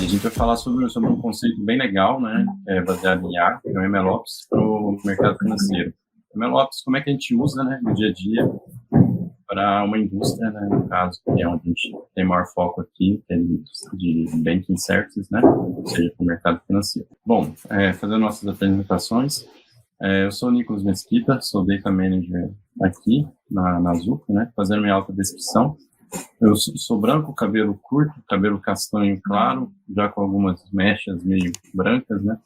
a gente vai falar sobre um conceito bem legal, né, baseado em IA, que é o MLOps, para o mercado financeiro. O MLOps, como é que a gente usa, né, no dia a dia para uma indústria, né, no caso, que é onde a gente tem maior foco aqui, que é de banking services, né, ou seja, para o mercado financeiro. Bom, fazendo nossas apresentações, eu sou o Nicolas Mesquita, sou Data Manager aqui na Zup, né, fazendo minha autodescrição. Eu sou branco, cabelo curto, cabelo castanho claro, já com algumas mechas meio brancas, né?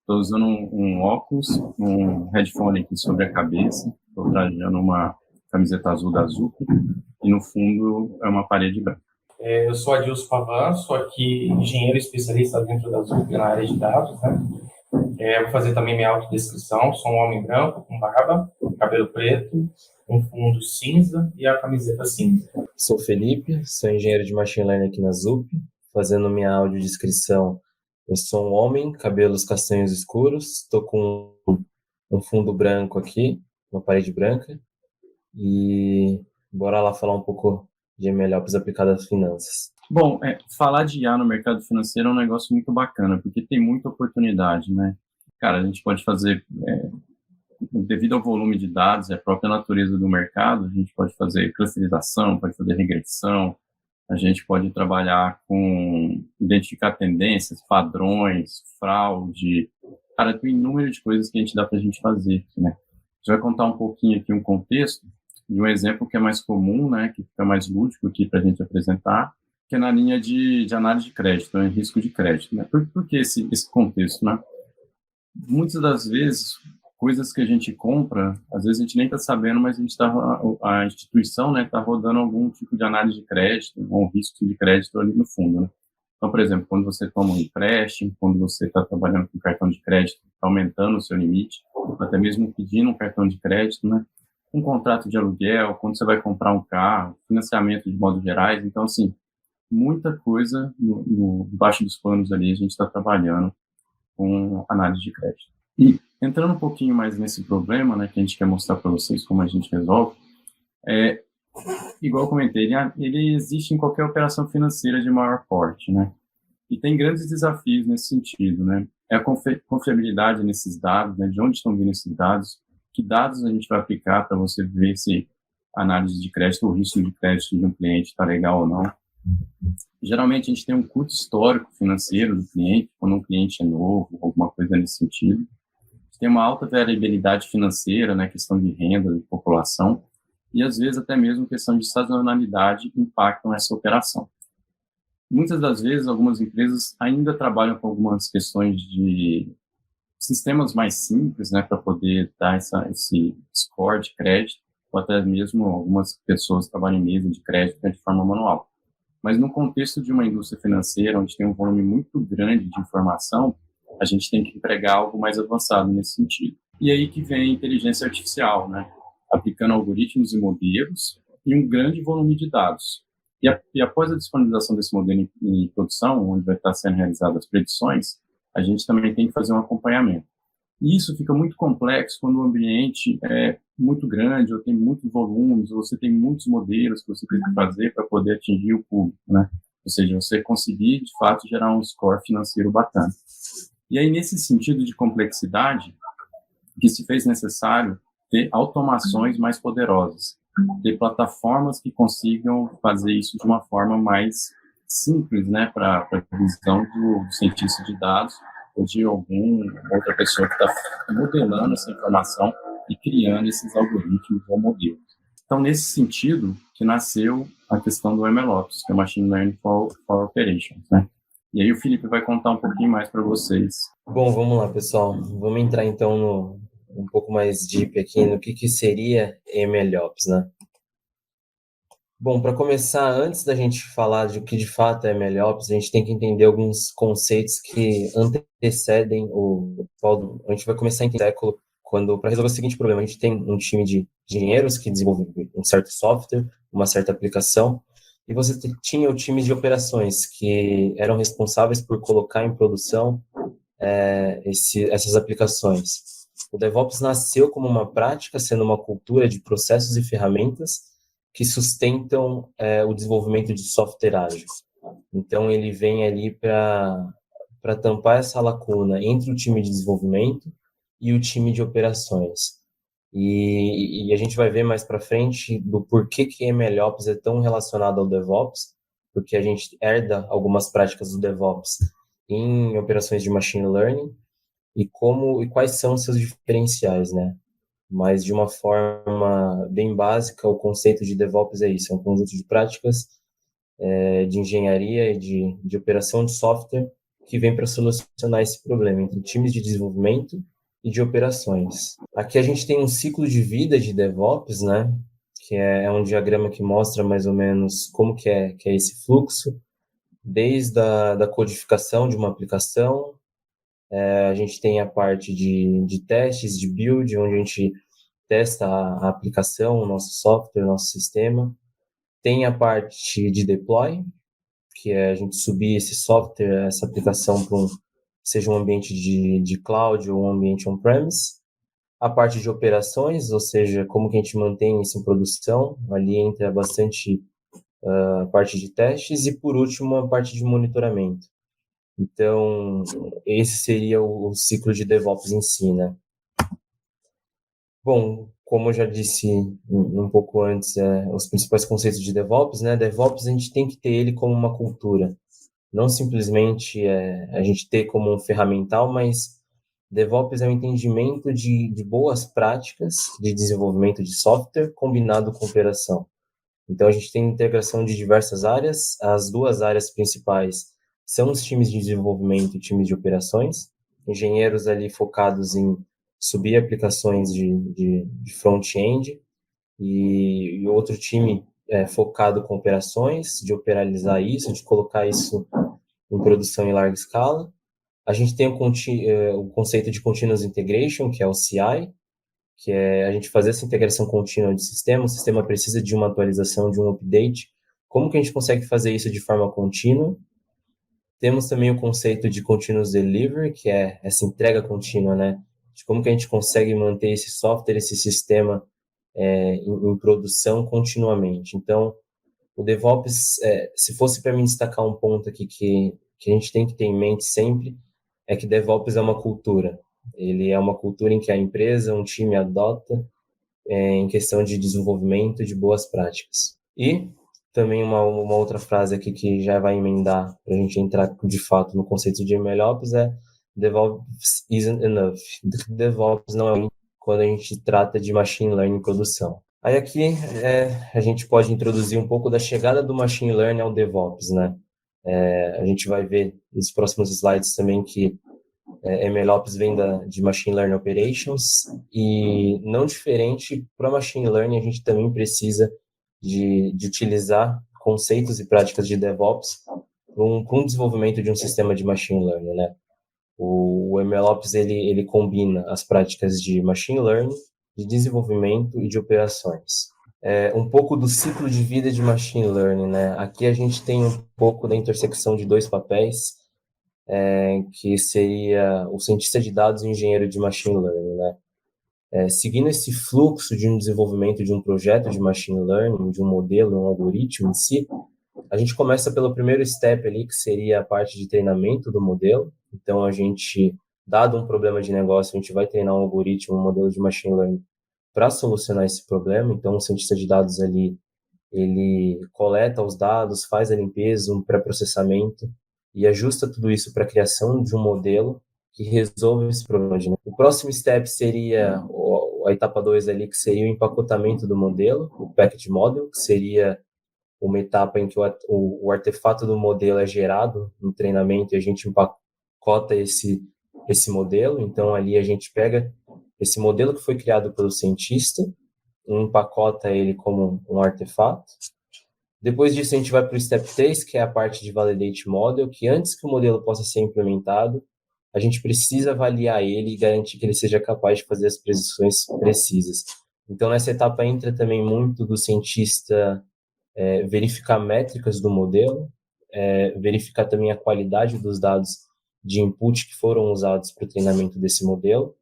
Estou usando um óculos, um headphone aqui sobre a cabeça, estou trajando uma camiseta azul da Zup e no fundo é uma parede branca. Eu sou Adilson Pavan, sou aqui engenheiro especialista dentro da Zup na área de dados, né? Vou fazer também minha autodescrição. Sou um homem branco, com barba, cabelo preto, um fundo cinza e a camiseta cinza. Sou Felipe, sou engenheiro de Machine Learning aqui na Zup, fazendo minha audiodescrição. Eu sou um homem, cabelos castanhos escuros, estou com um fundo branco aqui, uma parede branca, e bora lá falar um pouco de MLOps aplicado às finanças. Bom, falar de IA no mercado financeiro é um negócio muito bacana, porque tem muita oportunidade, né? Cara, a gente pode fazer, devido ao volume de dados e a própria natureza do mercado, a gente pode fazer clusterização, pode fazer regressão, a gente pode trabalhar com identificar tendências, padrões, fraude. Cara, tem um número de coisas que a gente dá para a gente fazer, né? A gente vai contar um pouquinho aqui um contexto de um exemplo que é mais comum, né, que fica mais lúdico aqui para a gente apresentar, que é na linha de análise de crédito, né, risco de crédito. Né? Por que esse contexto? Né? Muitas das vezes, coisas que a gente compra, às vezes a gente nem está sabendo, mas a instituição está rodando algum tipo de análise de crédito, um risco de crédito ali no fundo. Né? Então, por exemplo, quando você toma um empréstimo, quando você está trabalhando com cartão de crédito, está aumentando o seu limite, até mesmo pedindo um cartão de crédito, né? Um contrato de aluguel, quando você vai comprar um carro, financiamento de modo gerais. Então, assim, muita coisa debaixo dos panos ali a gente está trabalhando com análise de crédito. E entrando um pouquinho mais nesse problema, né, que a gente quer mostrar para vocês como a gente resolve, igual eu comentei, ele existe em qualquer operação financeira de maior porte, né? E tem grandes desafios nesse sentido, né? É a confiabilidade nesses dados, né? De onde estão vindo esses dados, que dados a gente vai aplicar para você ver se a análise de crédito, o risco de crédito de um cliente está legal ou não. Geralmente a gente tem um curto histórico financeiro do cliente, quando um cliente é novo, alguma coisa nesse sentido. A gente tem uma alta variabilidade financeira, né, questão de renda, de população, e às vezes até mesmo questão de sazonalidade impactam essa operação. Muitas das vezes, algumas empresas ainda trabalham com algumas questões de sistemas mais simples, né, para poder dar esse score de crédito, ou até mesmo algumas pessoas trabalham em mesa de crédito de forma manual. Mas no contexto de uma indústria financeira, onde tem um volume muito grande de informação, a gente tem que empregar algo mais avançado nesse sentido. E aí que vem a inteligência artificial, né, aplicando algoritmos e modelos e um grande volume de dados. E após a disponibilização desse modelo em produção, onde vai estar sendo realizadas as predições, a gente também tem que fazer um acompanhamento. E isso fica muito complexo quando o ambiente é muito grande, ou tem muitos volumes, ou você tem muitos modelos que você tem que fazer para poder atingir o público, né? Ou seja, você conseguir, de fato, gerar um score financeiro bacana. E aí, nesse sentido de complexidade, que se fez necessário ter automações mais poderosas, ter plataformas que consigam fazer isso de uma forma mais simples, né, para a visão do cientista de dados ou de alguma outra pessoa que está modelando essa informação e criando esses algoritmos ou modelos. Então, nesse sentido, que nasceu a questão do MLOps, que é Machine Learning for Operations, né? E aí o Felipe vai contar um pouquinho mais para vocês. Bom, vamos lá, pessoal. Vamos entrar, então, um pouco mais deep aqui no que seria MLOps, né? Bom, para começar, antes da gente falar de o que de fato é MLOps, a gente tem que entender alguns conceitos que antecedem a gente vai começar a entender para resolver o seguinte problema. A gente tem um time de engenheiros que desenvolve um certo software, uma certa aplicação, e você tinha o time de operações que eram responsáveis por colocar em produção essas aplicações. O DevOps nasceu como uma prática, sendo uma cultura de processos e ferramentas que sustentam o desenvolvimento de software ágil. Então, ele vem ali para tampar essa lacuna entre o time de desenvolvimento e o time de operações. E a gente vai ver mais para frente do porquê que MLOps é tão relacionado ao DevOps, porque a gente herda algumas práticas do DevOps em operações de machine learning e quais são os seus diferenciais, né? Mas de uma forma bem básica, o conceito de DevOps é isso, é um conjunto de práticas de engenharia e de operação de software que vem para solucionar esse problema entre times de desenvolvimento e de operações. Aqui a gente tem um ciclo de vida de DevOps, né? Que é um diagrama que mostra mais ou menos como que é esse fluxo, desde da codificação de uma aplicação. A gente tem a parte de testes, de build, onde a gente testa a aplicação, o nosso software, o nosso sistema. Tem a parte de deploy, que é a gente subir esse software, essa aplicação para seja um ambiente de cloud ou um ambiente on-premise. A parte de operações, ou seja, como que a gente mantém isso em produção, ali entra bastante a parte de testes e, por último, a parte de monitoramento. Então, esse seria o ciclo de DevOps em si, né? Bom, como eu já disse um pouco antes, os principais conceitos de DevOps, né? DevOps a gente tem que ter ele como uma cultura, não simplesmente a gente ter como um ferramental, mas DevOps é um entendimento de boas práticas de desenvolvimento de software combinado com operação. Então, a gente tem integração de diversas áreas. As duas áreas principais são os times de desenvolvimento e times de operações. Engenheiros ali focados em subir aplicações de front-end e outro time focado com operações, de operalizar isso, de colocar isso em produção em larga escala. A gente tem o conceito de Continuous Integration, que é o CI, que é a gente fazer essa integração contínua de sistema. O sistema precisa de uma atualização, de um update. Como que a gente consegue fazer isso de forma contínua? Temos também o conceito de Continuous Delivery, que é essa entrega contínua, né? De como que a gente consegue manter esse software, esse sistema em produção continuamente. Então, o DevOps, se fosse para mim destacar um ponto aqui que a gente tem que ter em mente sempre, é que DevOps é uma cultura. Ele é uma cultura em que a empresa, um time adota em questão de desenvolvimento de boas práticas. E também uma outra frase aqui que já vai emendar para a gente entrar de fato no conceito de MLOps é DevOps isn't enough. DevOps não é quando a gente trata de machine learning em produção. Aí aqui a gente pode introduzir um pouco da chegada do machine learning ao DevOps, né? A gente vai ver nos próximos slides também que MLOps vem de Machine Learning Operations e não diferente para Machine Learning a gente também precisa de utilizar conceitos e práticas de DevOps para um desenvolvimento de um sistema de Machine Learning, né? O MLOps ele combina as práticas de Machine Learning, de desenvolvimento e de operações. Um pouco do ciclo de vida de Machine Learning, né? Aqui a gente tem um pouco da intersecção de dois papéis, que seria o cientista de dados e o engenheiro de Machine Learning, né? Seguindo esse fluxo de um desenvolvimento de um projeto de Machine Learning, de um modelo, um algoritmo em si, a gente começa pelo primeiro step ali, que seria a parte de treinamento do modelo. Então, a gente, dado um problema de negócio, a gente vai treinar um algoritmo, um modelo de Machine Learning para solucionar esse problema. Então, o cientista de dados ali, ele coleta os dados, faz a limpeza, um pré-processamento e ajusta tudo isso para a criação de um modelo que resolve esse problema. Né? O próximo step seria a etapa 2 ali, que seria o empacotamento do modelo, o package model, que seria uma etapa em que o artefato do modelo é gerado no treinamento e a gente empacota esse modelo. Então, ali a gente pega esse modelo que foi criado pelo cientista, empacota ele como um artefato. Depois disso, a gente vai para o Step 3, que é a parte de Validate Model, que antes que o modelo possa ser implementado, a gente precisa avaliar ele e garantir que ele seja capaz de fazer as predições precisas. Então, nessa etapa entra também muito do cientista verificar métricas do modelo, verificar também a qualidade dos dados de input que foram usados para o treinamento desse modelo.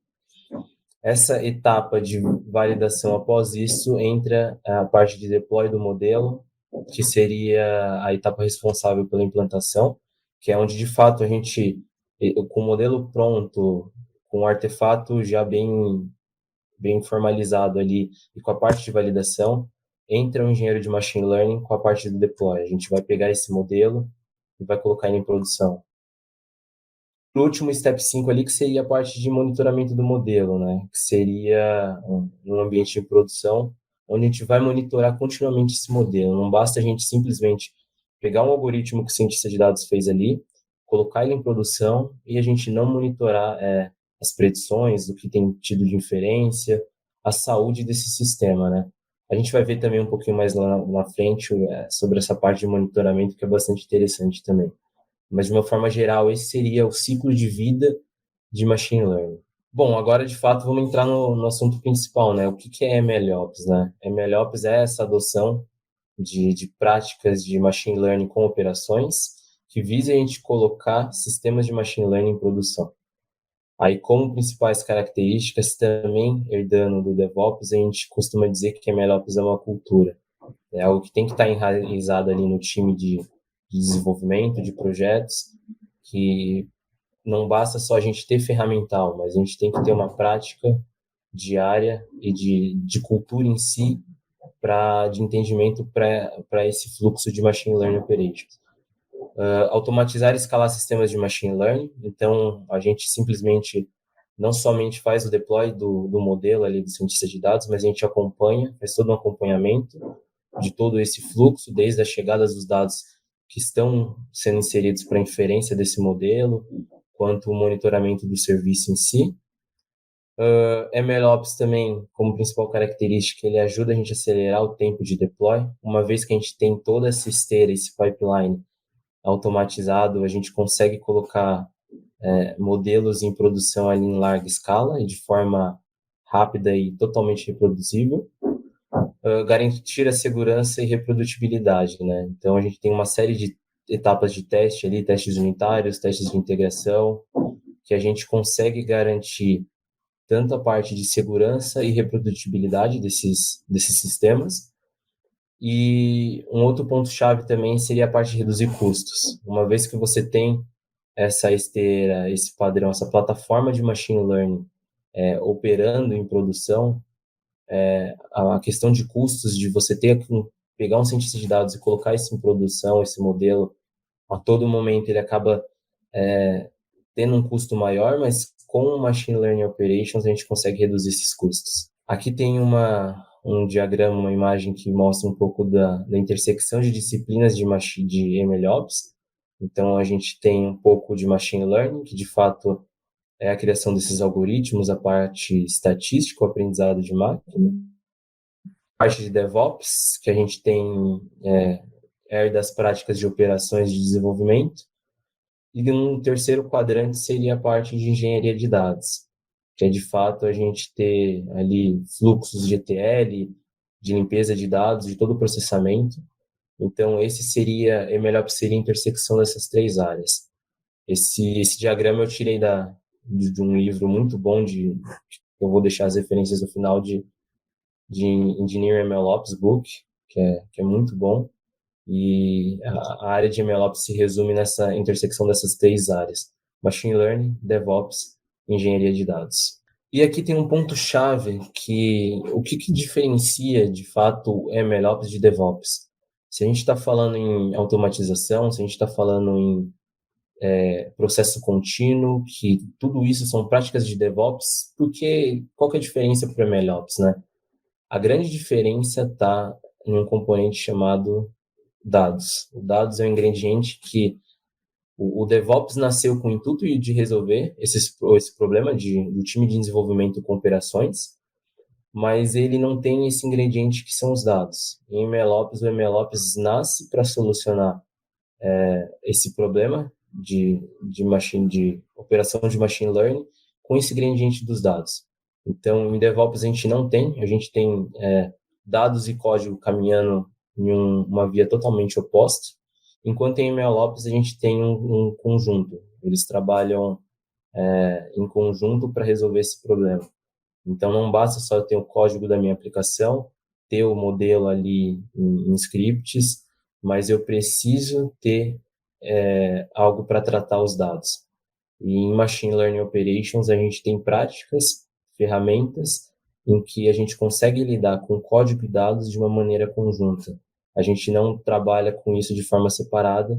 Essa etapa de validação, após isso, entra a parte de deploy do modelo, que seria a etapa responsável pela implantação, que é onde, de fato, a gente, com o modelo pronto, com o artefato já bem formalizado ali e com a parte de validação, entra o engenheiro de machine learning com a parte do deploy. A gente vai pegar esse modelo e vai colocar ele em produção. O último step 5 ali, que seria a parte de monitoramento do modelo, né? Que seria um ambiente de produção onde a gente vai monitorar continuamente esse modelo. Não basta a gente simplesmente pegar um algoritmo que o cientista de dados fez ali, colocar ele em produção e a gente não monitorar as predições, do que tem tido de inferência, a saúde desse sistema, né? A gente vai ver também um pouquinho mais lá na frente sobre essa parte de monitoramento, que é bastante interessante também. Mas, de uma forma geral, esse seria o ciclo de vida de machine learning. Bom, agora, de fato, vamos entrar no assunto principal, né? O que é MLOps, né? MLOps é essa adoção de práticas de machine learning com operações que visa a gente colocar sistemas de machine learning em produção. Aí, como principais características, também herdando do DevOps, a gente costuma dizer que MLOps é uma cultura. É algo que tem que estar enraizado ali no time de desenvolvimento, de projetos, que não basta só a gente ter ferramental, mas a gente tem que ter uma prática diária e de cultura em si, de entendimento para esse fluxo de Machine Learning Operations. Automatizar e escalar sistemas de Machine Learning, então a gente simplesmente não somente faz o deploy do modelo ali do cientista de dados, mas a gente acompanha, faz todo um acompanhamento de todo esse fluxo, desde a chegada dos dados que estão sendo inseridos para a inferência desse modelo, quanto o monitoramento do serviço em si. MLOps também, como principal característica, ele ajuda a gente a acelerar o tempo de deploy. Uma vez que a gente tem toda essa esteira, esse pipeline automatizado, a gente consegue colocar modelos em produção ali em larga escala e de forma rápida e totalmente reproduzível. Garantir a segurança e reprodutibilidade, né? Então, a gente tem uma série de etapas de teste ali, testes unitários, testes de integração, que a gente consegue garantir tanto a parte de segurança e reprodutibilidade desses sistemas. E um outro ponto-chave também seria a parte de reduzir custos. Uma vez que você tem essa esteira, esse padrão, essa plataforma de machine learning operando em produção, a questão de custos, de você ter que pegar um cientista de dados e colocar isso em produção, esse modelo, a todo momento ele acaba tendo um custo maior, mas com o Machine Learning Operations a gente consegue reduzir esses custos. Aqui tem um diagrama, uma imagem que mostra um pouco da intersecção de disciplinas de MLOps. Então, a gente tem um pouco de Machine Learning, que de fato é a criação desses algoritmos, a parte estatística, o aprendizado de máquina. A parte de DevOps, que a gente tem das práticas de operações de desenvolvimento. E um terceiro quadrante seria a parte de engenharia de dados, que é de fato a gente ter ali fluxos de ETL, de limpeza de dados, de todo o processamento. Então, MLOps seria a intersecção dessas três áreas. Esse diagrama eu tirei de um livro muito bom, eu vou deixar as referências no final, de Engineering MLOps Book, que é muito bom. E a área de MLOps se resume nessa intersecção dessas três áreas: Machine Learning, DevOps e Engenharia de Dados. E aqui tem um ponto-chave o que diferencia, de fato, o MLOps de DevOps. Se a gente está falando em automatização, se a gente está falando em processo contínuo, que tudo isso são práticas de DevOps, qual que é a diferença para o MLOps, né? A grande diferença está em um componente chamado dados. O dados é um ingrediente que o DevOps nasceu com o intuito de resolver esse problema do time de desenvolvimento com operações, mas ele não tem esse ingrediente que são os dados. Em MLOps, o MLOps nasce para solucionar esse problema de operação de machine learning com esse ingrediente dos dados. Então, em DevOps a gente tem dados e código caminhando em uma via totalmente oposta, enquanto em MLOps a gente tem um conjunto. Eles trabalham em conjunto para resolver esse problema. Então, não basta só eu ter o código da minha aplicação ter o modelo ali em scripts, mas eu preciso ter algo para tratar os dados. E em Machine Learning Operations, a gente tem práticas, ferramentas, em que a gente consegue lidar com código e dados de uma maneira conjunta. A gente não trabalha com isso de forma separada,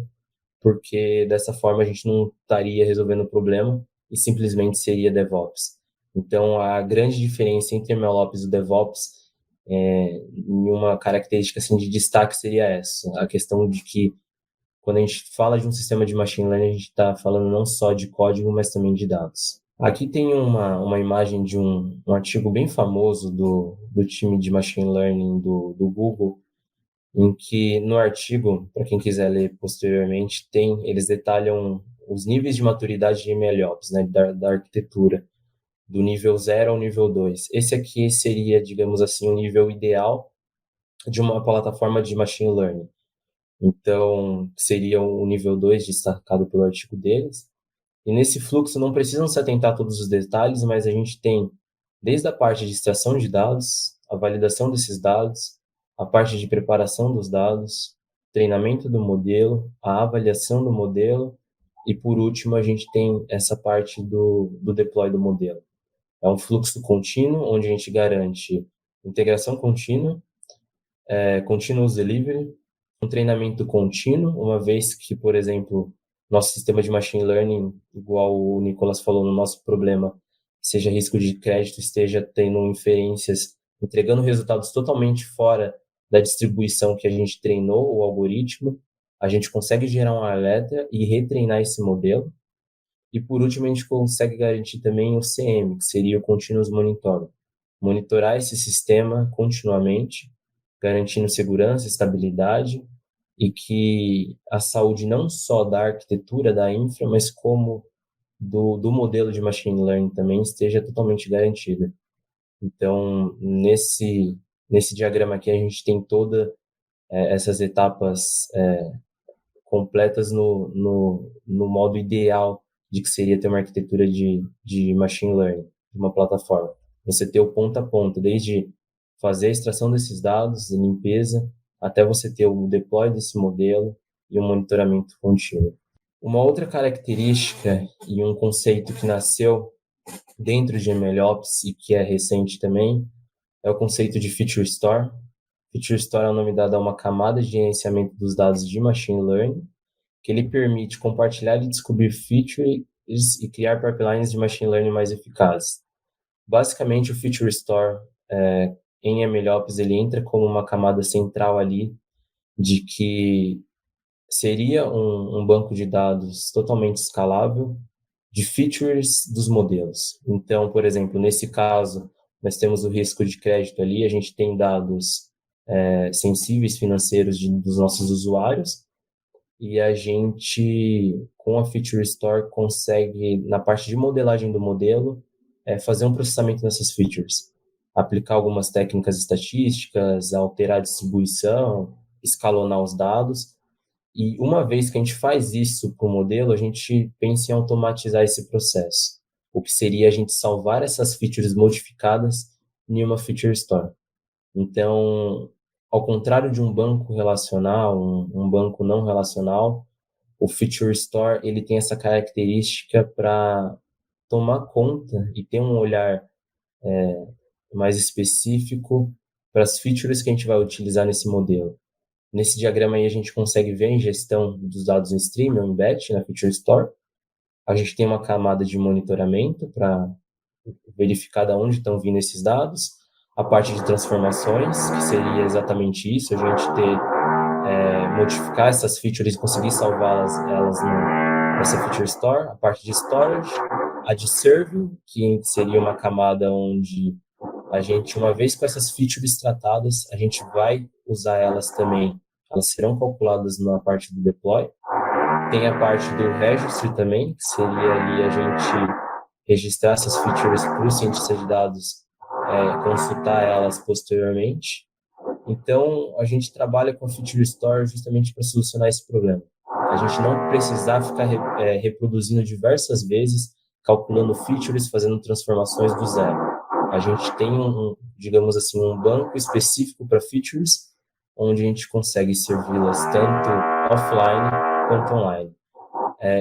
porque dessa forma a gente não estaria resolvendo o problema e simplesmente seria DevOps. Então, a grande diferença entre MLOps e DevOps, em uma característica assim, de destaque, seria essa, a questão de que quando a gente fala de um sistema de machine learning, a gente está falando não só de código, mas também de dados. Aqui tem uma imagem de um artigo bem famoso do time de machine learning do Google, em que no artigo, para quem quiser ler posteriormente, eles detalham os níveis de maturidade de MLOps, né, da arquitetura, do nível 0 ao nível 2. Esse aqui seria, digamos assim, o nível ideal de uma plataforma de machine learning. Então, seria o nível 2 destacado pelo artigo deles. E nesse fluxo não precisam se atentar a todos os detalhes, mas a gente tem desde a parte de extração de dados, a validação desses dados, a parte de preparação dos dados, treinamento do modelo, a avaliação do modelo e, por último, a gente tem essa parte do deploy do modelo. É um fluxo contínuo, onde a gente garante integração contínua, continuous delivery, um treinamento contínuo, uma vez que, por exemplo, nosso sistema de machine learning, igual o Nicolas falou no nosso problema, seja risco de crédito, esteja tendo inferências, entregando resultados totalmente fora da distribuição que a gente treinou, o algoritmo, a gente consegue gerar um alerta e retreinar esse modelo. E, por último, a gente consegue garantir também o CM, que seria o Continuous Monitoring. Monitorar esse sistema continuamente, garantindo segurança, estabilidade e que a saúde não só da arquitetura, da infra, mas como do modelo de machine learning também esteja totalmente garantida. Então, nesse diagrama aqui, a gente tem todas essas etapas completas no modo ideal de que seria ter uma arquitetura de machine learning, de uma plataforma. Você ter o ponta a ponta, desde fazer a extração desses dados, limpeza, até você ter o deploy desse modelo e um monitoramento contínuo. Uma outra característica e um conceito que nasceu dentro de MLOps e que é recente também é o conceito de Feature Store. Feature Store é o nome dado a uma camada de gerenciamento dos dados de Machine Learning, que ele permite compartilhar e descobrir features e criar pipelines de Machine Learning mais eficazes. Basicamente, o Feature Store em MLOps ele entra como uma camada central ali de que seria um banco de dados totalmente escalável de features dos modelos. Então, por exemplo, nesse caso, nós temos o risco de crédito ali, a gente tem dados sensíveis financeiros dos nossos usuários e a gente, com a Feature Store, consegue, na parte de modelagem do modelo, fazer um processamento dessas features, aplicar algumas técnicas estatísticas, alterar a distribuição, escalonar os dados. E uma vez que a gente faz isso para o modelo, a gente pensa em automatizar esse processo, o que seria a gente salvar essas features modificadas em uma Feature Store. Então, ao contrário de um banco relacional, um banco não relacional, o Feature Store ele tem essa característica para tomar conta e ter um olhar mais específico para as features que a gente vai utilizar nesse modelo. Nesse diagrama aí a gente consegue ver a ingestão dos dados em stream ou em batch na Feature Store. A gente tem uma camada de monitoramento para verificar de onde estão vindo esses dados. A parte de transformações, que seria exatamente isso, a gente modificar essas features e conseguir salvá-las nessa Feature Store. A parte de storage, a de serving, que seria uma camada onde a gente, uma vez com essas features tratadas, a gente vai usar elas também. Elas serão calculadas na parte do deploy. Tem a parte do registry também, que seria ali a gente registrar essas features para o cientista de dados consultar elas posteriormente. Então, a gente trabalha com a Feature Store justamente para solucionar esse problema. A gente não precisar ficar reproduzindo diversas vezes, calculando features, fazendo transformações do zero. A gente tem digamos assim, um banco específico para features, onde a gente consegue servi-las tanto offline quanto online.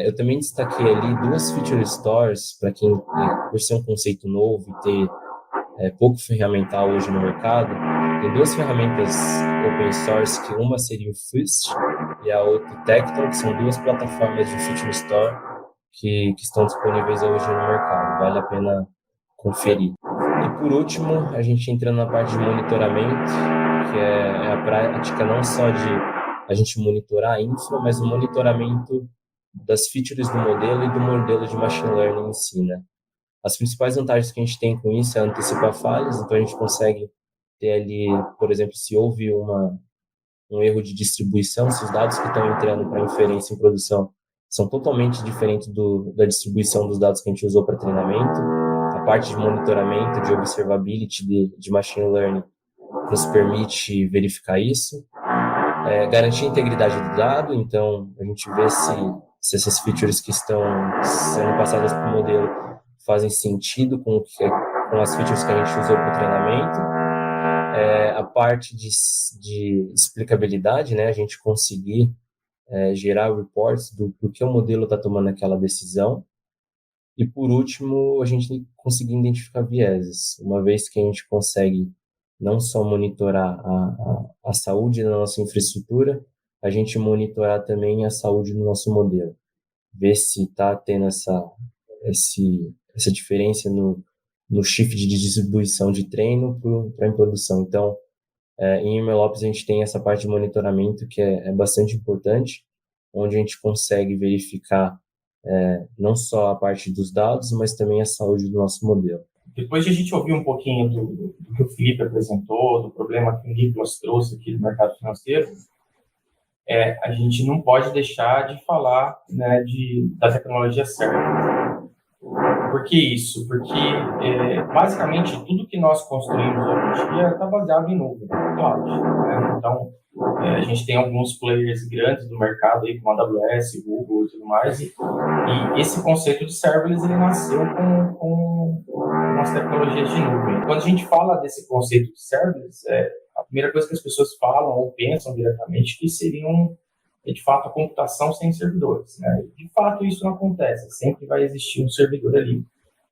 Eu também destaquei ali 2 feature stores, para quem, por ser um conceito novo e ter pouco ferramental hoje no mercado, tem 2 ferramentas open source, que uma seria o Fist e a outra o Tecton, que são 2 plataformas de feature store que estão disponíveis hoje no mercado. Vale a pena conferir. E por último, a gente entrando na parte de monitoramento, que é a prática não só de a gente monitorar a infra, mas o monitoramento das features do modelo e do modelo de machine learning em si, né? As principais vantagens que a gente tem com isso é antecipar falhas, então a gente consegue ter ali, por exemplo, se houve um erro de distribuição, se os dados que estão entrando para inferência em produção são totalmente diferentes da distribuição dos dados que a gente usou para treinamento. A parte de monitoramento, de observability, de machine learning, nos permite verificar isso. Garantir a integridade do dado, então a gente vê se essas features que estão sendo passadas para o modelo fazem sentido com as features que a gente usou para o treinamento. A parte de explicabilidade, né, a gente conseguir gerar reports do porquê o modelo está tomando aquela decisão. E, por último, a gente conseguir identificar vieses, uma vez que a gente consegue não só monitorar a saúde da nossa infraestrutura, a gente monitorar também a saúde do nosso modelo, ver se está tendo essa diferença no shift de distribuição de treino para a produção. Então, em MLOps a gente tem essa parte de monitoramento que é bastante importante, onde a gente consegue verificar não só a parte dos dados, mas também a saúde do nosso modelo. Depois de a gente ouvir um pouquinho do que o Felipe apresentou, do problema que o Nicolas trouxe aqui do mercado financeiro, a gente não pode deixar de falar, né, da tecnologia certa. Por que isso? Porque, basicamente, tudo que nós construímos hoje em dia está baseado em nuvem, cloud, né? Então, a gente tem alguns players grandes do mercado, aí, como a AWS, Google e tudo mais, e esse conceito de serverless ele nasceu com as tecnologias de nuvem. Quando a gente fala desse conceito de serverless, a primeira coisa que as pessoas falam ou pensam diretamente que seriam, de fato, a computação sem servidores, né? De fato, isso não acontece, sempre vai existir um servidor ali,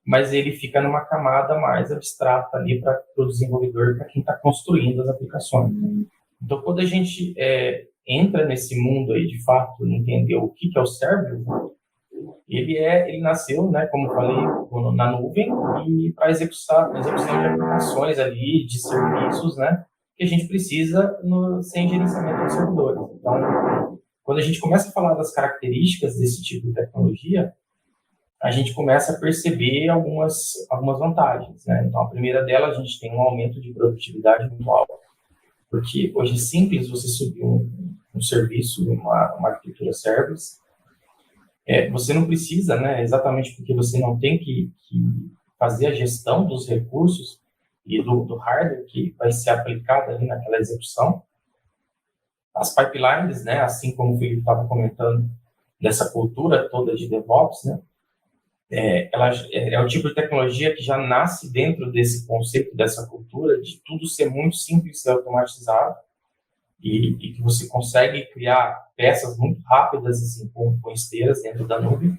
mas ele fica numa camada mais abstrata ali para o desenvolvedor, para quem está construindo as aplicações. Então, quando a gente entra nesse mundo aí, de fato, entender o que é o serverless, ele nasceu, né, como eu falei, na nuvem e para execução de aplicações ali, de serviços, né, que a gente precisa sem gerenciamento de servidores. Então, quando a gente começa a falar das características desse tipo de tecnologia, a gente começa a perceber algumas vantagens, né? Então, a primeira delas, a gente tem um aumento de produtividade muito alto, porque hoje é simples você subir um serviço, uma arquitetura serverless. Você não precisa, né, exatamente porque você não tem que fazer a gestão dos recursos e do hardware que vai ser aplicado ali naquela execução. As pipelines, né, assim como o Felipe estava comentando, dessa cultura toda de DevOps, né, ela é o tipo de tecnologia que já nasce dentro desse conceito, dessa cultura, de tudo ser muito simples e automatizado, e que você consegue criar peças muito rápidas, assim, com esteiras dentro da nuvem.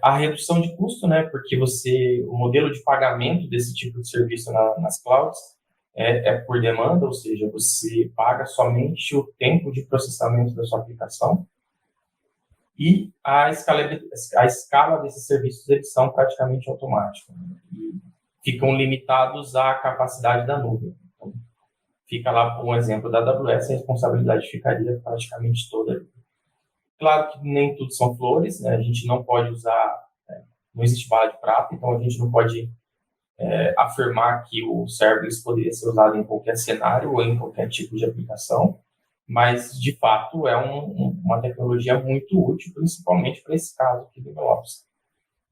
A redução de custo, né, porque o modelo de pagamento desse tipo de serviço nas clouds é por demanda, ou seja, você paga somente o tempo de processamento da sua aplicação, e a escala desses serviços eles são praticamente automáticos, né, e ficam limitados à capacidade da nuvem. Então, fica lá, um exemplo da AWS, a responsabilidade ficaria praticamente toda. Claro que nem tudo são flores, né, a gente não pode usar, não existe bala de prata, então a gente não pode afirmar que o serverless poderia ser usado em qualquer cenário ou em qualquer tipo de aplicação, mas, de fato, é uma tecnologia muito útil, principalmente para esse caso aqui do MLOps,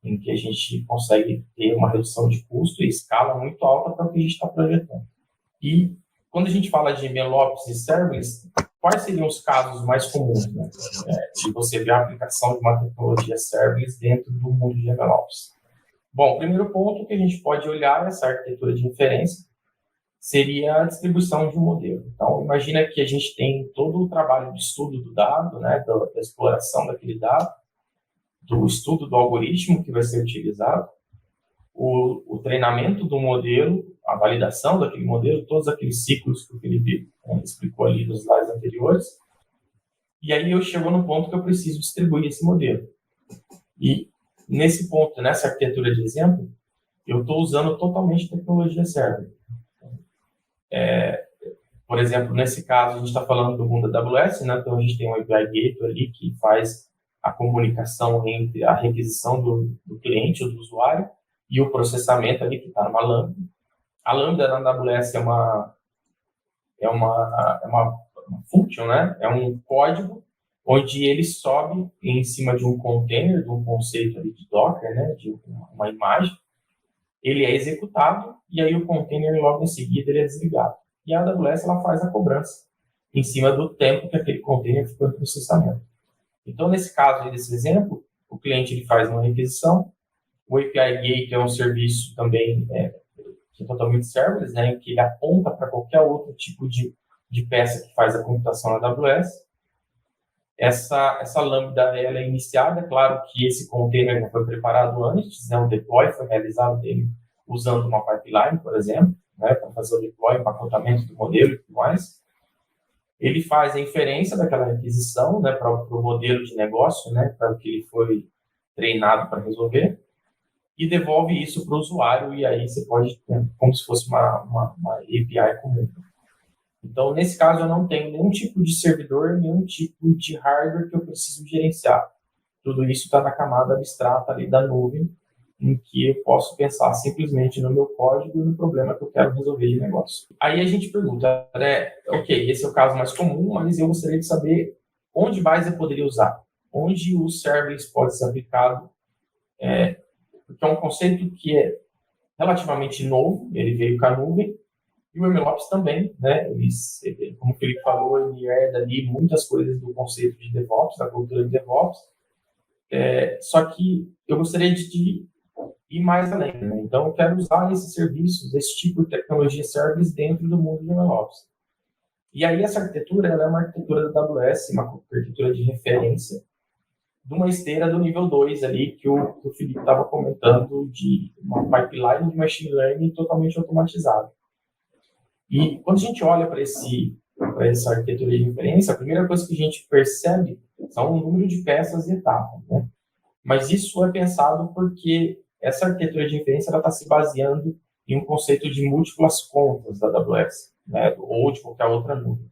em que a gente consegue ter uma redução de custo e escala muito alta para o que a gente está projetando. E, quando a gente fala de MLOps e serverless, quais seriam os casos mais comuns, né, de você ver a aplicação de uma tecnologia serverless dentro do mundo de MLOps? Bom, o primeiro ponto que a gente pode olhar essa arquitetura de referência seria a distribuição de um modelo. Então, imagina que a gente tem todo o trabalho de estudo do dado, né, da exploração daquele dado, do estudo do algoritmo que vai ser utilizado, o treinamento do modelo, a validação daquele modelo, todos aqueles ciclos que o Felipe explicou ali nos slides anteriores. E aí eu chego no ponto que eu preciso distribuir esse modelo. E nesse ponto, nessa arquitetura de exemplo, eu estou usando totalmente tecnologia server. Por exemplo, nesse caso, a gente está falando do mundo AWS, né? Então a gente tem um API Gateway ali que faz a comunicação entre a requisição do cliente ou do usuário e o processamento ali que está numa Lambda. A Lambda na AWS é uma function, né? É um código onde ele sobe em cima de um container, de um conceito ali de Docker, né? De uma imagem. Ele é executado e aí o container logo em seguida ele é desligado. E a AWS ela faz a cobrança em cima do tempo que aquele container ficou em processamento. Então, nesse caso, desse exemplo, o cliente ele faz uma requisição, o API Gateway é um serviço também que é totalmente serverless, né, em que ele aponta para qualquer outro tipo de peça que faz a computação na AWS. Essa lambda ela é iniciada, claro que esse container já foi preparado antes, né, o deploy foi realizado dele usando uma pipeline, por exemplo, né, para fazer o deploy, empacotamento do modelo e tudo mais. Ele faz a inferência daquela requisição, né, para o modelo de negócio, né, para o que ele foi treinado para resolver, e devolve isso para o usuário, e aí você pode ter como se fosse uma API comum. Então, nesse caso, eu não tenho nenhum tipo de servidor, nenhum tipo de hardware que eu preciso gerenciar. Tudo isso está na camada abstrata ali da nuvem, em que eu posso pensar simplesmente no meu código e no problema que eu quero resolver de negócio. Aí a gente pergunta, né, ok, esse é o caso mais comum, mas eu gostaria de saber onde mais eu poderia usar, onde o serverless pode ser aplicado, porque é um conceito que é relativamente novo, ele veio com a nuvem, e o MLOps também, né, como o Felipe falou, ele herda ali muitas coisas do conceito de DevOps, da cultura de DevOps, só que eu gostaria de ir mais além, né? Então eu quero usar esses serviços, esse tipo de tecnologia serverless dentro do mundo de MLOps. E aí essa arquitetura, ela é uma arquitetura da AWS, uma arquitetura de referência de uma esteira do nível 2 ali, que o Felipe estava comentando, de uma pipeline de machine learning totalmente automatizada. E quando a gente olha para essa arquitetura de referência, a primeira coisa que a gente percebe são o número de peças e etapas, né? Mas isso é pensado porque essa arquitetura de referência está se baseando em um conceito de múltiplas contas da AWS, né? Ou de qualquer outra nuvem.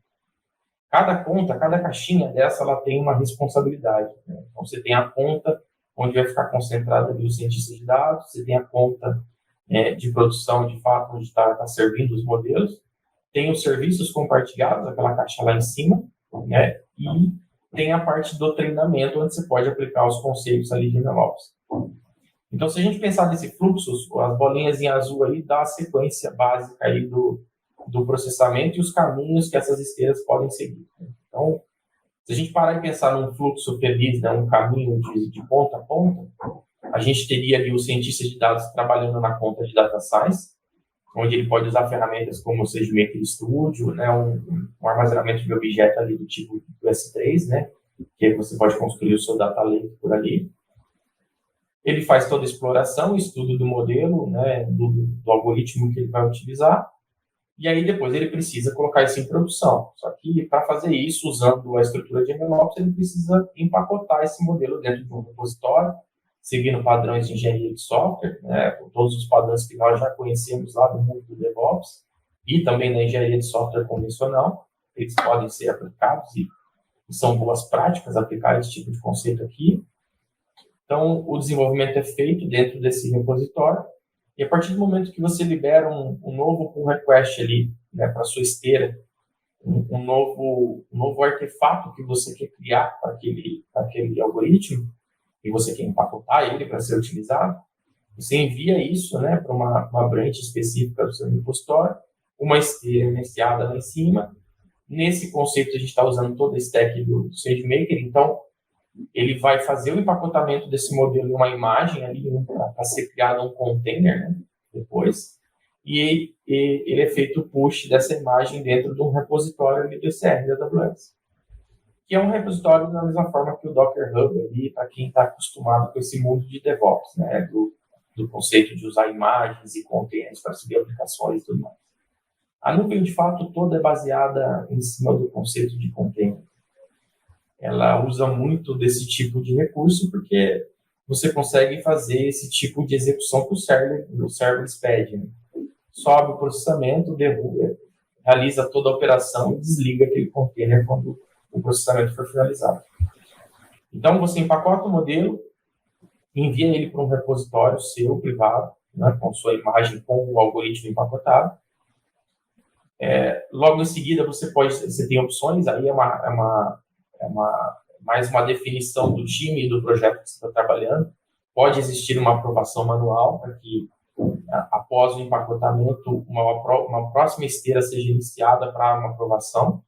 Cada conta, cada caixinha dessa, ela tem uma responsabilidade, né? Então, você tem a conta onde vai ficar concentrado ali o cientista de dados, você tem a conta de produção, de fato, onde está servindo os modelos, tem os serviços compartilhados, aquela caixa lá em cima, né? E tem a parte do treinamento, onde você pode aplicar os conceitos ali de MLOps. Então, se a gente pensar nesse fluxo, as bolinhas em azul aí dá a sequência básica aí do processamento e os caminhos que essas esteiras podem seguir. Então, se a gente parar e pensar num fluxo feliz, né, um caminho de ponta a ponta, a gente teria ali o cientista de dados trabalhando na conta de Data Science, onde ele pode usar ferramentas como o SageMaker Studio, né, um armazenamento de objeto ali do tipo do S3, né, que aí você pode construir o seu data lake por ali. Ele faz toda a exploração, estudo do modelo, né, do algoritmo que ele vai utilizar, e aí depois ele precisa colocar isso em produção. Só que para fazer isso, usando a estrutura de MLOps, ele precisa empacotar esse modelo dentro de um repositório, seguindo padrões de engenharia de software, né, com todos os padrões que nós já conhecemos lá do mundo do DevOps, e também na engenharia de software convencional. Eles podem ser aplicados e são boas práticas aplicar esse tipo de conceito aqui. Então, o desenvolvimento é feito dentro desse repositório, e a partir do momento que você libera um novo pull request ali, né, para a sua esteira, um novo artefato que você quer criar para aquele algoritmo, e você quer empacotar ele para ser utilizado, você envia isso, né, para uma branch específica do seu repositório, uma esteira iniciada lá em cima. Nesse conceito, a gente está usando toda a stack do SageMaker, então ele vai fazer o empacotamento desse modelo em uma imagem ali, para ser criado um container, né, depois, e ele é feito o push dessa imagem dentro de um repositório ali do ECR da AWS, que é um repositório da mesma forma que o Docker Hub ali, para quem está acostumado com esse mundo de DevOps, né, do conceito de usar imagens e containers para subir aplicações e tudo mais. A nuvem, de fato, toda é baseada em cima do conceito de container. Ela usa muito desse tipo de recurso porque você consegue fazer esse tipo de execução que o serverless pede, né? Sobe o processamento, derruba, realiza toda a operação e desliga aquele container quando o processamento for finalizado. Então, você empacota o modelo, envia ele para um repositório seu, privado, né, com sua imagem, com o algoritmo empacotado. Logo em seguida, você tem opções, aí é mais uma definição do time e do projeto que você está trabalhando. Pode existir uma aprovação manual para que, após o empacotamento, uma próxima esteira seja iniciada para uma aprovação,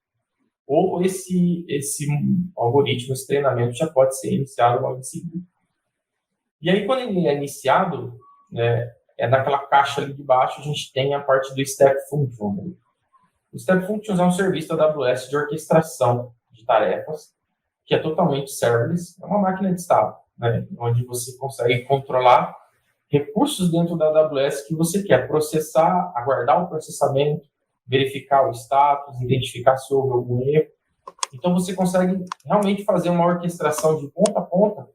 ou esse algoritmo, esse treinamento já pode ser iniciado logo em seguida. E aí, quando ele é iniciado, né, naquela caixa ali de baixo, a gente tem a parte do Step Function. O Step Functions é um serviço da AWS de orquestração de tarefas, que é totalmente serverless, é uma máquina de estado, né, onde você consegue controlar recursos dentro da AWS que você quer processar, aguardar o processamento, verificar o status, identificar se houve algum erro. Então, você consegue realmente fazer uma orquestração de ponta a ponta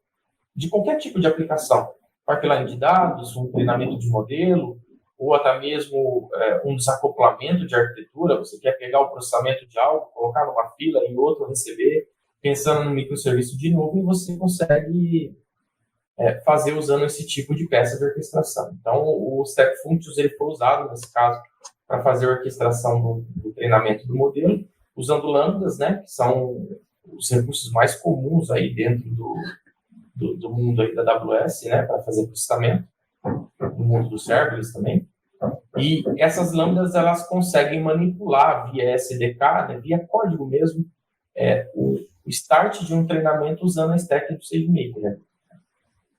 de qualquer tipo de aplicação. Pipeline de dados, um treinamento de modelo, ou até mesmo um desacoplamento de arquitetura. Você quer pegar o processamento de algo, colocar numa fila e outro receber, pensando no microserviço de nuvem, você consegue fazer usando esse tipo de peça de orquestração. Então, o Step Functions ele foi usado, nesse caso, para fazer a orquestração do treinamento do modelo, usando lambdas, né, que são os recursos mais comuns aí dentro do mundo aí da AWS, né, para fazer processamento, no mundo do serverless também. E essas lambdas, elas conseguem manipular via SDK, né, via código mesmo, o start de um treinamento usando a stack do SageMaker, né?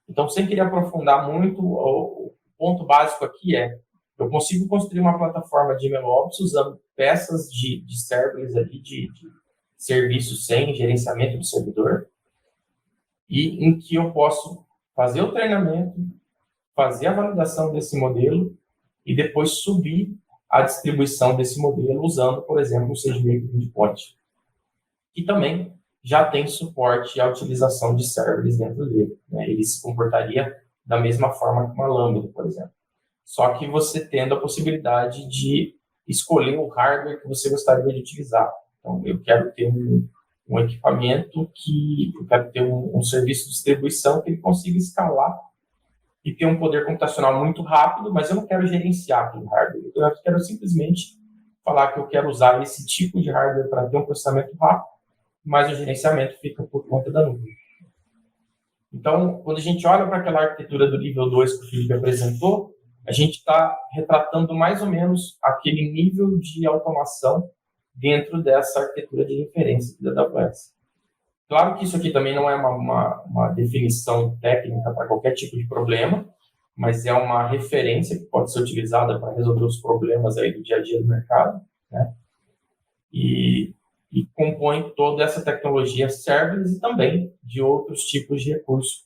Então, sem querer aprofundar muito, o ponto básico aqui eu consigo construir uma plataforma de MLOps usando peças de serverless ali, de serviços sem gerenciamento do servidor, e em que eu posso fazer o treinamento, fazer a validação desse modelo e depois subir a distribuição desse modelo usando, por exemplo, o SageMaker Endpoint, que também já tem suporte à utilização de serverless dentro dele, né? Ele se comportaria da mesma forma que uma Lambda, por exemplo. Só que você tendo a possibilidade de escolher o hardware que você gostaria de utilizar. Então, eu quero ter um equipamento eu quero ter um serviço de distribuição que ele consiga escalar e ter um poder computacional muito rápido, mas eu não quero gerenciar aquele hardware. Eu quero simplesmente falar que eu quero usar esse tipo de hardware para ter um processamento rápido, mas o gerenciamento fica por conta da nuvem. Então, quando a gente olha para aquela arquitetura do nível 2 que o Felipe apresentou, a gente está retratando mais ou menos aquele nível de automação dentro dessa arquitetura de referência da AWS. Claro que isso aqui também não é uma definição técnica para qualquer tipo de problema, mas é uma referência que pode ser utilizada para resolver os problemas aí do dia a dia do mercado, né? E compõe toda essa tecnologia serverless e também de outros tipos de recursos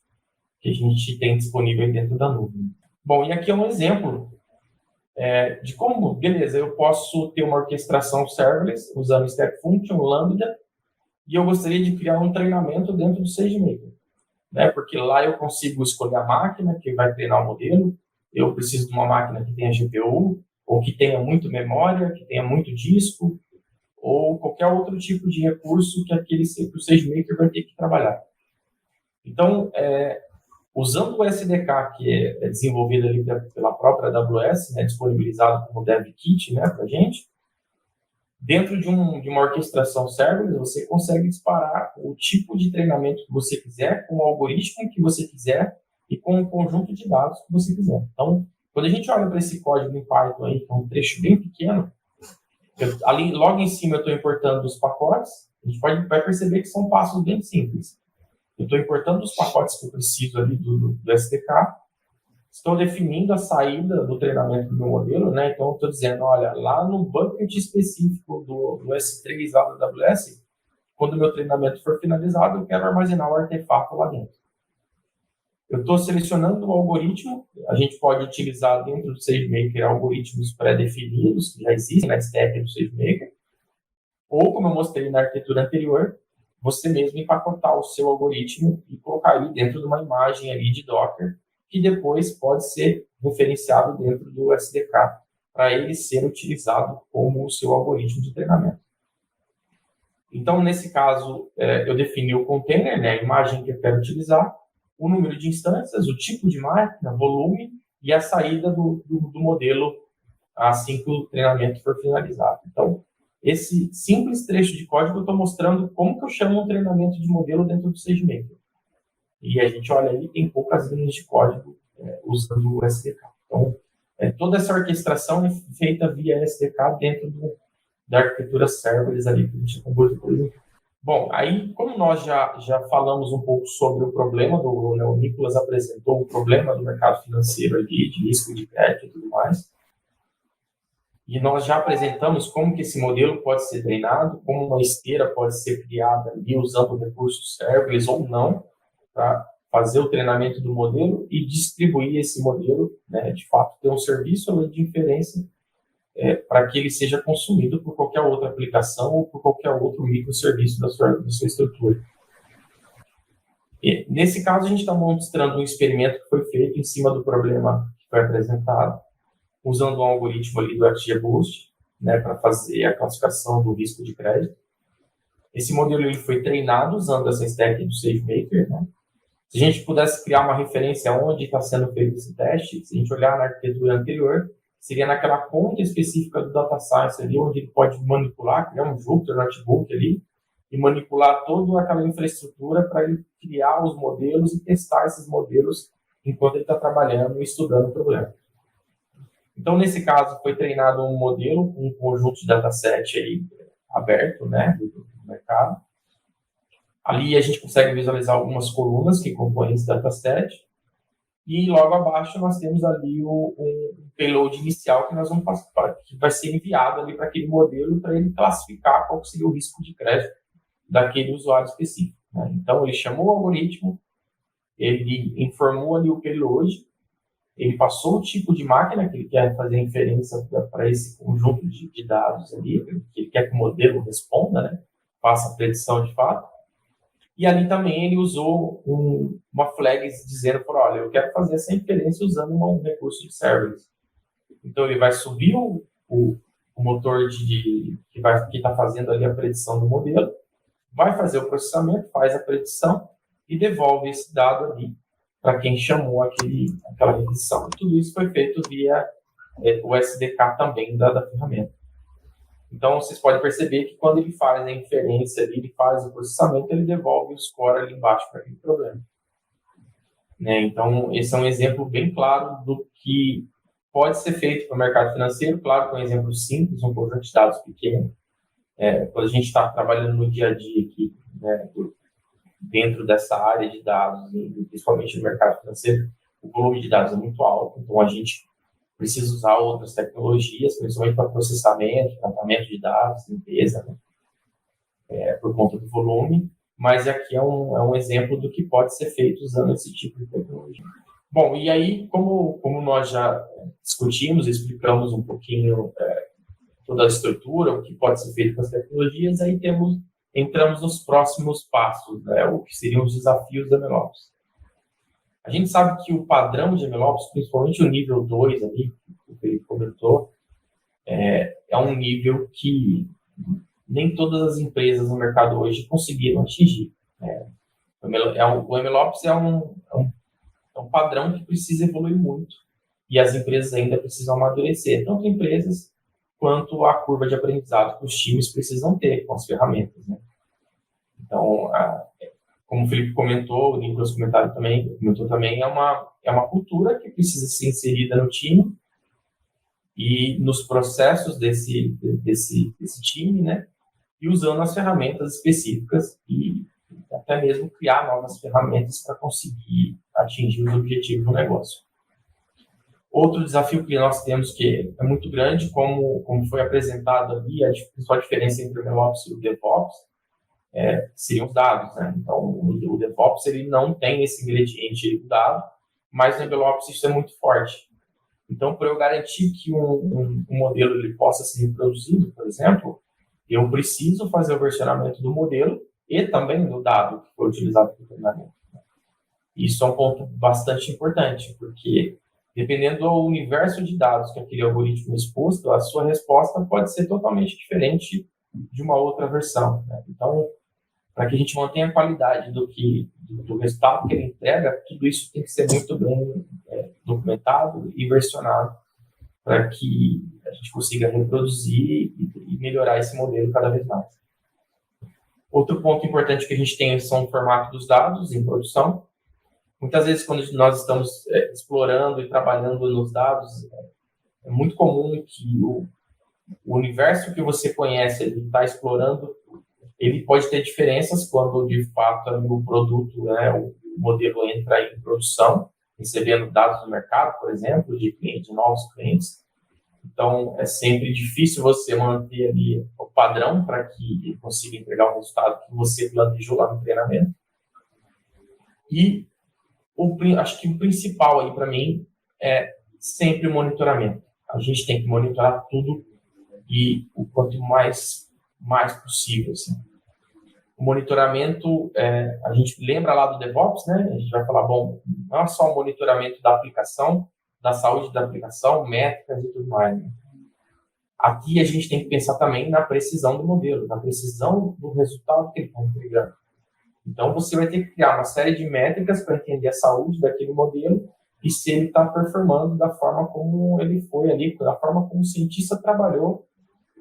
que a gente tem disponível dentro da nuvem. Bom, e aqui é um exemplo de como, beleza, eu posso ter uma orquestração serverless usando Step Function, Lambda, e eu gostaria de criar um treinamento dentro do SageMaker, né? Porque lá eu consigo escolher a máquina que vai treinar o modelo, eu preciso de uma máquina que tenha GPU, ou que tenha muito memória, que tenha muito disco, ou qualquer outro tipo de recurso que o SageMaker vai ter que trabalhar. Então, usando o SDK, que é desenvolvido ali pela própria AWS, né, disponibilizado como DevKit, né, para a gente, dentro de uma orquestração serverless, você consegue disparar o tipo de treinamento que você quiser, com o algoritmo que você quiser e com o conjunto de dados que você quiser. Então, quando a gente olha para esse código em Python, aí, que é um trecho bem pequeno, ali, logo em cima eu estou importando os pacotes, a gente vai perceber que são passos bem simples. eu estou importando os pacotes que eu preciso ali do SDK, estou definindo a saída do treinamento do meu modelo, né? Então, estou dizendo, olha, lá no bucket específico do S3 lá da AWS, quando o meu treinamento for finalizado, eu quero armazenar o artefato lá dentro. Eu estou selecionando o algoritmo, a gente pode utilizar dentro do SageMaker algoritmos pré-definidos, que já existem na stack do SageMaker, ou, como eu mostrei na arquitetura anterior, você mesmo empacotar o seu algoritmo e colocar ele dentro de uma imagem ali de Docker, que depois pode ser referenciado dentro do SDK, para ele ser utilizado como o seu algoritmo de treinamento. Então, nesse caso, eu defini o container, né, a imagem que eu quero utilizar, o número de instâncias, o tipo de máquina, volume e a saída do modelo assim que o treinamento for finalizado. Então, esse simples trecho de código eu estou mostrando como que eu chamo um treinamento de modelo dentro do SageMaker. E a gente olha aí, tem poucas linhas de código usando o SDK. Então, toda essa orquestração é feita via SDK dentro da arquitetura serverless ali que a gente acabou de apresentar. Bom, aí, como nós já falamos um pouco sobre o problema né, o Nicolas apresentou o problema do mercado financeiro ali, de risco de crédito e tudo mais, e nós já apresentamos como que esse modelo pode ser treinado, como uma esteira pode ser criada ali usando recursos serverless ou não, para fazer o treinamento do modelo e distribuir esse modelo, né, de fato, ter um serviço de inferência para que ele seja consumido por qualquer outra aplicação ou por qualquer outro microserviço da sua estrutura. E, nesse caso, a gente está mostrando um experimento que foi feito em cima do problema que foi apresentado, usando um algoritmo ali do XGBoost, né, para fazer a classificação do risco de crédito. Esse modelo ele foi treinado usando essa stack do SageMaker, né? Se a gente pudesse criar uma referência onde está sendo feito esse teste, se a gente olhar na arquitetura anterior, seria naquela conta específica do Data Science ali, onde ele pode manipular, criar um Jupyter Notebook ali, e manipular toda aquela infraestrutura para ele criar os modelos e testar esses modelos enquanto ele está trabalhando e estudando o problema. Então, nesse caso, foi treinado um modelo, um conjunto de dataset aí aberto, né, do mercado. Ali a gente consegue visualizar algumas colunas que compõem esse dataset. E logo abaixo nós temos ali um payload inicial que nós vamos passar, que vai ser enviado ali para aquele modelo para ele classificar qual seria o risco de crédito daquele usuário específico, né? Então, ele chamou o algoritmo, ele informou ali o payload, ele passou o tipo de máquina que ele quer fazer inferência para esse conjunto de dados ali, que ele quer que o modelo responda, né? Faça a predição de fato. E ali também ele usou uma flag dizendo, olha, eu quero fazer essa inferência usando um recurso de serverless. Então, ele vai subir o motor que está fazendo ali a predição do modelo, vai fazer o processamento, faz a predição e devolve esse dado ali para quem chamou aquela requisição. E tudo isso foi feito via o SDK também da ferramenta. Então, vocês podem perceber que quando ele faz a inferência, ele faz o processamento, ele devolve o score ali embaixo para aquele problema. Né? Então, esse é um exemplo bem claro do que pode ser feito para o mercado financeiro, claro que é um exemplo simples, um conjunto de dados pequeno. Quando a gente está trabalhando no dia a dia aqui, né, dentro dessa área de dados, principalmente no mercado financeiro, o volume de dados é muito alto, então a gente precisa usar outras tecnologias, principalmente para processamento, tratamento de dados, limpeza, né, por conta do volume, mas aqui é um exemplo do que pode ser feito usando esse tipo de tecnologia. Bom, e aí, como nós já discutimos, explicamos um pouquinho toda a estrutura, o que pode ser feito com as tecnologias, aí entramos nos próximos passos, né, o que seriam os desafios da MLOps. A gente sabe que o padrão de MLOps, principalmente o nível 2 ali, que o Felipe comentou, é um nível que nem todas as empresas no mercado hoje conseguiram atingir. O MLOps é um padrão que precisa evoluir muito e as empresas ainda precisam amadurecer, tanto empresas quanto a curva de aprendizado que os times precisam ter com as ferramentas, né? Então, como o Felipe comentou, o Nicolas comentou também, é uma cultura que precisa ser inserida no time e nos processos desse time, né? E usando as ferramentas específicas e até mesmo criar novas ferramentas para conseguir atingir os objetivos do negócio. Outro desafio que nós temos, que é muito grande, como foi apresentado ali, a principal diferença entre o MLOps e o DevOps seriam os dados, né? Então, o DevOps ele não tem esse ingrediente do dado, mas no MLOps isso é muito forte. Então, para eu garantir que um modelo ele possa ser reproduzido, por exemplo, eu preciso fazer o versionamento do modelo e também do dado que foi utilizado para o treinamento. Isso é um ponto bastante importante, porque dependendo do universo de dados que aquele algoritmo é exposto, a sua resposta pode ser totalmente diferente de uma outra versão, né? Então, para que a gente mantenha a qualidade do resultado que ele entrega, tudo isso tem que ser muito bem documentado e versionado para que a gente consiga reproduzir e melhorar esse modelo cada vez mais. Outro ponto importante que a gente tem são o formato dos dados em produção. Muitas vezes, quando nós estamos explorando e trabalhando nos dados, é muito comum que o universo que você conhece, ele está explorando, ele pode ter diferenças quando, de fato, o produto, né, o modelo entra em produção, recebendo dados do mercado, por exemplo, de novos clientes. Então, é sempre difícil você manter ali o padrão para que ele consiga entregar o resultado que você planejou lá no treinamento. E acho que o principal aí para mim é sempre o monitoramento. A gente tem que monitorar tudo e o quanto mais possível, assim. O monitoramento, a gente lembra lá do DevOps, né? A gente vai falar, bom, não é só o monitoramento da aplicação, da saúde da aplicação, métricas e tudo mais, né? Aqui a gente tem que pensar também na precisão do modelo, na precisão do resultado que ele está entregando. Então, você vai ter que criar uma série de métricas para entender a saúde daquele modelo e se ele está performando da forma como ele foi ali, da forma como o cientista trabalhou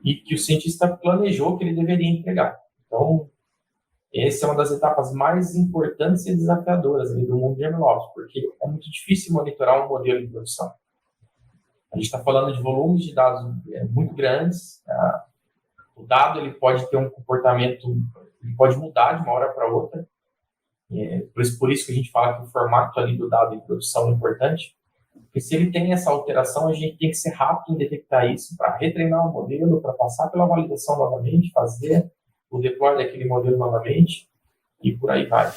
e que o cientista planejou que ele deveria entregar. Então, essa é uma das etapas mais importantes e desafiadoras ali do mundo de MLOps, porque é muito difícil monitorar um modelo de produção. A gente está falando de volumes de dados muito grandes. O dado ele pode ter um comportamento, ele pode mudar de uma hora para outra. Por isso que a gente fala que o formato ali do dado em produção é importante. Porque se ele tem essa alteração, a gente tem que ser rápido em detectar isso para retreinar o modelo, para passar pela validação novamente, fazer o deploy daquele modelo novamente e por aí vai.